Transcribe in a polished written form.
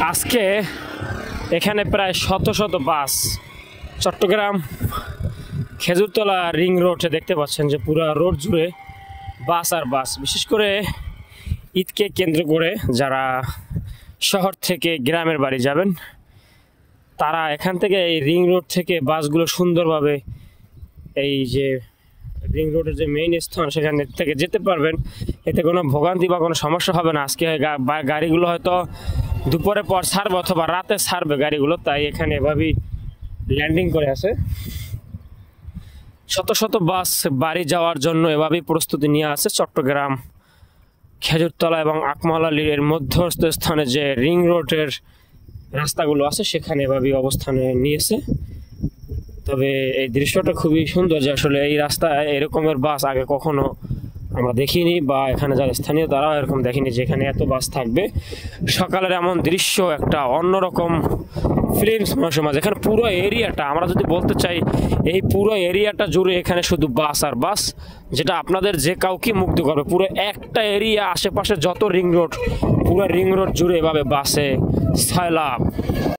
আজকে এখানে প্রায় শত শত বাস চট্টগ্রাম খেজুরতলা রিং রোডে দেখতে পাচ্ছেন যে পুরো রোড জুড়ে বাস আর বাস। বিশেষ করে ঈদকে কেন্দ্র করে যারা শহর থেকে গ্রামের বাড়ি যাবেন তারা এখান থেকে এই রিং রোড থেকে বাসগুলো সুন্দরভাবে এই যে রিং রোডের যে মেইন স্থান সেখান থেকে যেতে পারবেন। এতে কোনো ভোগান্তি বা কোনো সমস্যা হবে না। আজকে গাড়িগুলো হয়তো দুপুরের পর ছাড়বে অথবা রাতে ছাড়বে গাড়িগুলো, তাই এখানে এভাবেই ল্যান্ডিং করে আছে। শত শত বাস বাড়ি যাওয়ার জন্য এভাবেই প্রস্তুতি নিয়ে আছে। চট্টগ্রাম খেজুরতলা এবং আকমলালির মধ্যস্থ স্থানে যে রিং রোডের রাস্তাগুলো আছে সেখানে এভাবেই অবস্থানে নিয়েছে। তবে এই দৃশ্যটা খুবই সুন্দর যে আসলে এই রাস্তায় এরকমের বাস আগে কখনো আমরা দেখিনি, বা এখানে যারা স্থানীয় তারাও এরকম দেখেনি যে এখানে এত বাস থাকবে। সকালের এমন দৃশ্য একটা অন্যরকম ফিলিংস মানুষের মাঝে। এখানে পুরো এরিয়াটা আমরা যদি বলতে চাই, এই পুরো এরিয়াটা জুড়ে এখানে শুধু বাস আর বাস, যেটা আপনাদের যে কাউকে মুগ্ধ করবে। পুরো একটা এরিয়া আশেপাশে যত রিং রোড, পুরো রিং রোড জুড়ে এভাবে বাসে সয়লাব।